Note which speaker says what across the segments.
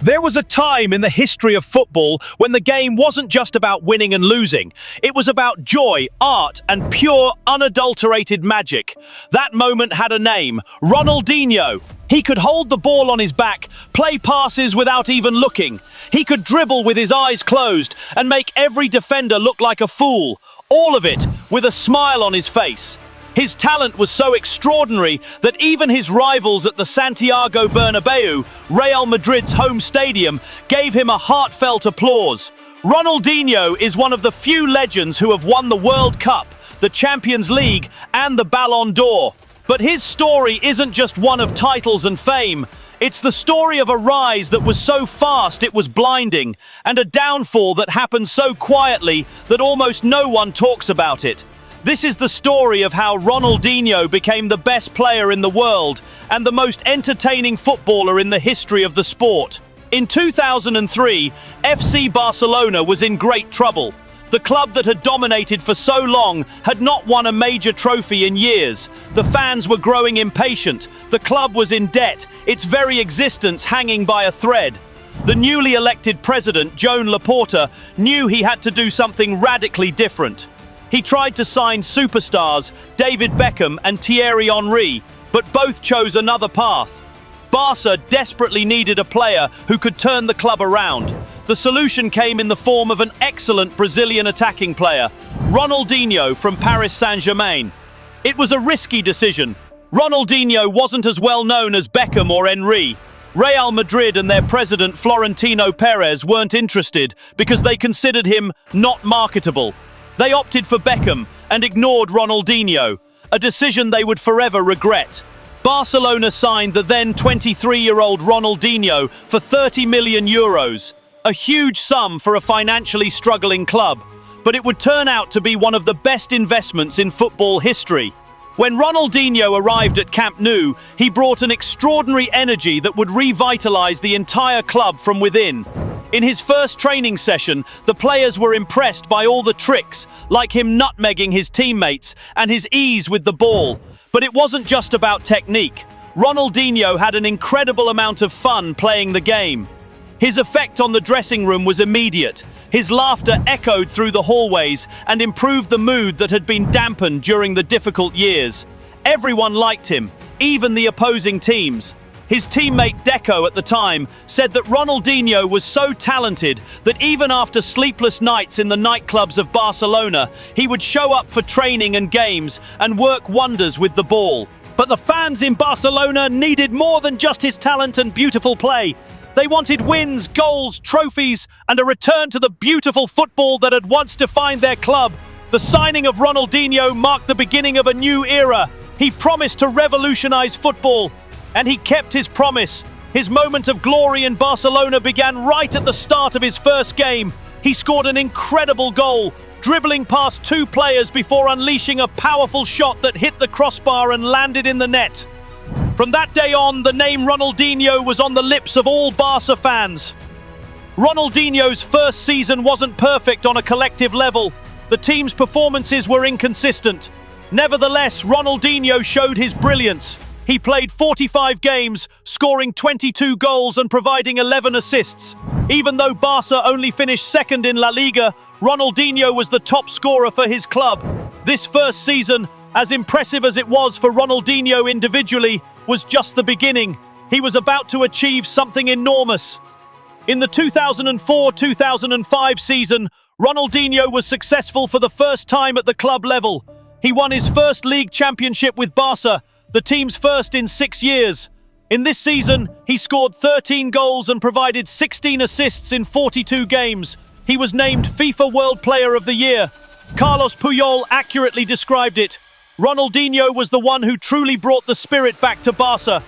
Speaker 1: There was a time in the history of football when the game wasn't just about winning and losing. It was about joy, art, and pure, unadulterated magic. That moment had a name: Ronaldinho. He could hold the ball on his back, play passes without even looking. He could dribble with his eyes closed and make every defender look like a fool. All of it with a smile on his face. His talent was so extraordinary that even his rivals at the Santiago Bernabeu, Real Madrid's home stadium, gave him a heartfelt applause. Ronaldinho is one of the few legends who have won the World Cup, the Champions League, and the Ballon d'Or. But his story isn't just one of titles and fame. It's the story of a rise that was so fast it was blinding, and a downfall that happened so quietly that almost no one talks about it. This is the story of how Ronaldinho became the best player in the world and the most entertaining footballer in the history of the sport. In 2003, FC Barcelona was in great trouble. The club that had dominated for so long had not won a major trophy in years. The fans were growing impatient. The club was in debt, its very existence hanging by a thread. The newly elected president, Joan Laporta, knew he had to do something radically different. He tried to sign superstars David Beckham and Thierry Henry, but both chose another path. Barca desperately needed a player who could turn the club around. The solution came in the form of an excellent Brazilian attacking player, Ronaldinho from Paris Saint-Germain. It was a risky decision. Ronaldinho wasn't as well known as Beckham or Henry. Real Madrid and their president Florentino Perez weren't interested because they considered him not marketable. They opted for Beckham and ignored Ronaldinho, a decision they would forever regret. Barcelona signed the then 23-year-old Ronaldinho for €30 million, a huge sum for a financially struggling club, but it would turn out to be one of the best investments in football history. When Ronaldinho arrived at Camp Nou, he brought an extraordinary energy that would revitalize the entire club from within. In his first training session, the players were impressed by all the tricks, like him nutmegging his teammates and his ease with the ball. But it wasn't just about technique. Ronaldinho had an incredible amount of fun playing the game. His effect on the dressing room was immediate. His laughter echoed through the hallways and improved the mood that had been dampened during the difficult years. Everyone liked him, even the opposing teams. His teammate Deco at the time said that Ronaldinho was so talented that even after sleepless nights in the nightclubs of Barcelona, he would show up for training and games and work wonders with the ball. But the fans in Barcelona needed more than just his talent and beautiful play. They wanted wins, goals, trophies, and a return to the beautiful football that had once defined their club. The signing of Ronaldinho marked the beginning of a new era. He promised to revolutionize football. And he kept his promise. His moment of glory in Barcelona began right at the start of his first game. He scored an incredible goal, dribbling past two players before unleashing a powerful shot that hit the crossbar and landed in the net. From that day on, the name Ronaldinho was on the lips of all Barca fans. Ronaldinho's first season wasn't perfect on a collective level. The team's performances were inconsistent. Nevertheless, Ronaldinho showed his brilliance. He played 45 games, scoring 22 goals and providing 11 assists. Even though Barca only finished second in La Liga, Ronaldinho was the top scorer for his club. This first season, as impressive as it was for Ronaldinho individually, was just the beginning. He was about to achieve something enormous. In the 2004-2005 season, Ronaldinho was successful for the first time at the club level. He won his first league championship with Barca, the team's first in 6 years. In this season, he scored 13 goals and provided 16 assists in 42 games. He was named FIFA World Player of the Year. Carlos Puyol accurately described it. Ronaldinho was the one who truly brought the spirit back to Barca.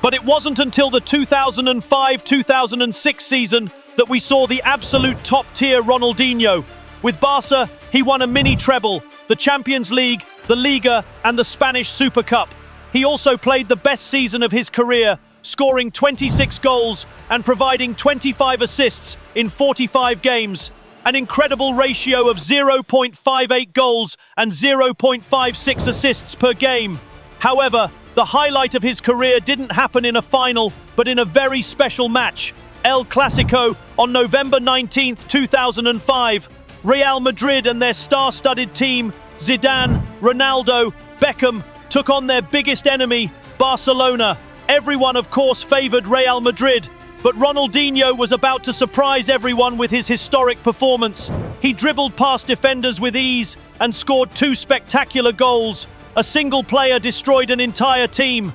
Speaker 1: But it wasn't until the 2005-2006 season that we saw the absolute top-tier Ronaldinho. With Barca, he won a mini-treble, the Champions League, the Liga, and the Spanish Super Cup. He also played the best season of his career, scoring 26 goals and providing 25 assists in 45 games. An incredible ratio of 0.58 goals and 0.56 assists per game. However, the highlight of his career didn't happen in a final, but in a very special match. El Clasico on November 19, 2005. Real Madrid and their star-studded team, Zidane, Ronaldo, Beckham, took on their biggest enemy, Barcelona. Everyone, of course, favoured Real Madrid, but Ronaldinho was about to surprise everyone with his historic performance. He dribbled past defenders with ease and scored 2 spectacular goals. A single player destroyed an entire team.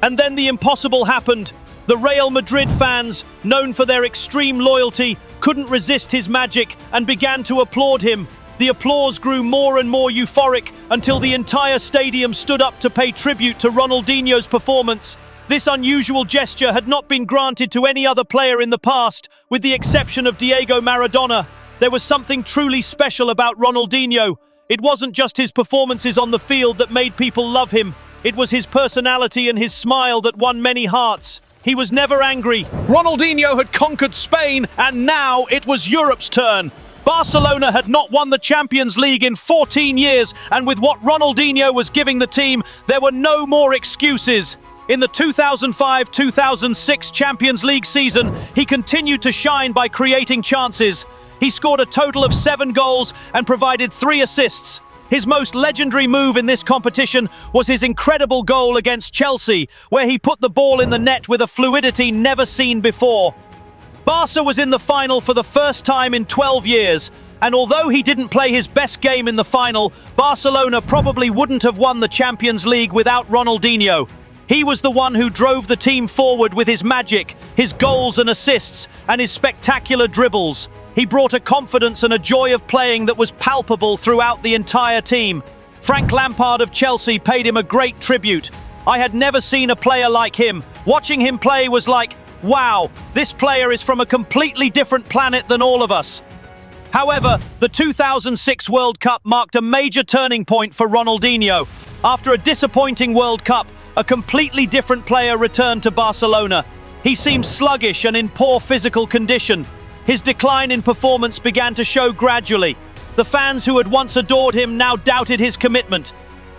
Speaker 1: And then the impossible happened. The Real Madrid fans, known for their extreme loyalty, couldn't resist his magic and began to applaud him. The applause grew more and more euphoric until the entire stadium stood up to pay tribute to Ronaldinho's performance. This unusual gesture had not been granted to any other player in the past, with the exception of Diego Maradona. There was something truly special about Ronaldinho. It wasn't just his performances on the field that made people love him. It was his personality and his smile that won many hearts. He was never angry. Ronaldinho had conquered Spain, and now it was Europe's turn. Barcelona had not won the Champions League in 14 years, and with what Ronaldinho was giving the team, there were no more excuses. In the 2005-2006 Champions League season, he continued to shine by creating chances. He scored a total of 7 goals and provided 3 assists. His most legendary move in this competition was his incredible goal against Chelsea, where he put the ball in the net with a fluidity never seen before. Barca was in the final for the first time in 12 years, and although he didn't play his best game in the final, Barcelona probably wouldn't have won the Champions League without Ronaldinho. He was the one who drove the team forward with his magic, his goals and assists, and his spectacular dribbles. He brought a confidence and a joy of playing that was palpable throughout the entire team. Frank Lampard of Chelsea paid him a great tribute. I had never seen a player like him. Watching him play was like, wow, this player is from a completely different planet than all of us. However, the 2006 World Cup marked a major turning point for Ronaldinho. After a disappointing World Cup, a completely different player returned to Barcelona. He seemed sluggish and in poor physical condition. His decline in performance began to show gradually. The fans who had once adored him now doubted his commitment.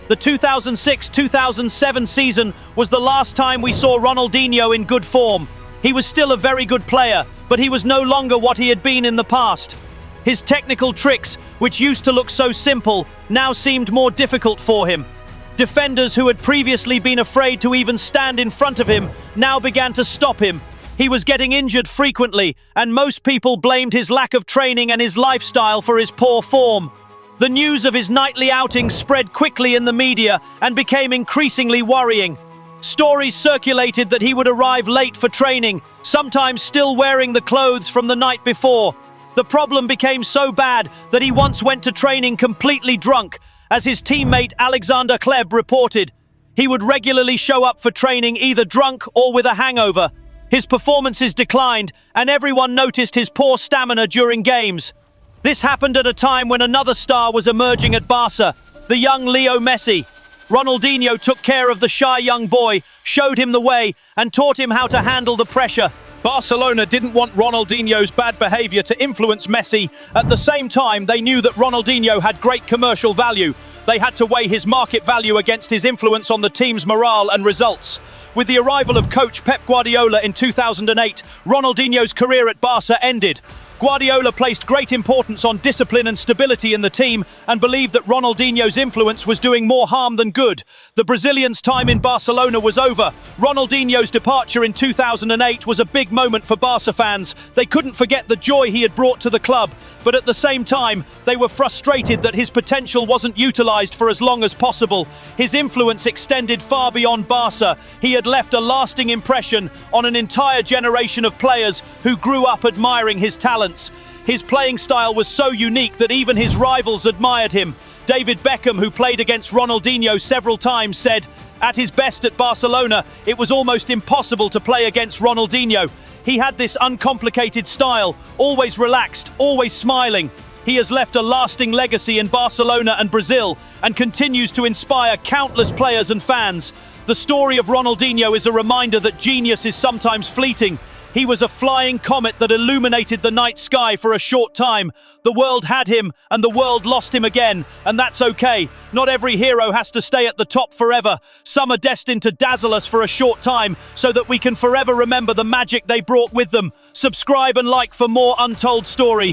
Speaker 1: The 2006-2007 season was the last time we saw Ronaldinho in good form. He was still a very good player, but he was no longer what he had been in the past. His technical tricks, which used to look so simple, now seemed more difficult for him. Defenders who had previously been afraid to even stand in front of him now began to stop him. He was getting injured frequently, and most people blamed his lack of training and his lifestyle for his poor form. The news of his nightly outings spread quickly in the media and became increasingly worrying. Stories circulated that he would arrive late for training, sometimes still wearing the clothes from the night before. The problem became so bad that he once went to training completely drunk, as his teammate Alexander Kleb reported. He would regularly show up for training either drunk or with a hangover. His performances declined, and everyone noticed his poor stamina during games. This happened at a time when another star was emerging at Barca, the young Leo Messi. Ronaldinho took care of the shy young boy, showed him the way, and taught him how to handle the pressure. Barcelona didn't want Ronaldinho's bad behavior to influence Messi. At the same time, they knew that Ronaldinho had great commercial value. They had to weigh his market value against his influence on the team's morale and results. With the arrival of coach Pep Guardiola in 2008, Ronaldinho's career at Barca ended. Guardiola placed great importance on discipline and stability in the team and believed that Ronaldinho's influence was doing more harm than good. The Brazilian's time in Barcelona was over. Ronaldinho's departure in 2008 was a big moment for Barca fans. They couldn't forget the joy he had brought to the club, but at the same time, they were frustrated that his potential wasn't utilised for as long as possible. His influence extended far beyond Barca. He had left a lasting impression on an entire generation of players who grew up admiring his talents. His playing style was so unique that even his rivals admired him. David Beckham, who played against Ronaldinho several times, said, "At his best at Barcelona, it was almost impossible to play against Ronaldinho. He had this uncomplicated style, always relaxed, always smiling. He has left a lasting legacy in Barcelona and Brazil and continues to inspire countless players and fans." The story of Ronaldinho is a reminder that genius is sometimes fleeting. He was a flying comet that illuminated the night sky for a short time. The world had him, and the world lost him again, and that's okay. Not every hero has to stay at the top forever. Some are destined to dazzle us for a short time, so that we can forever remember the magic they brought with them. Subscribe and like for more untold stories.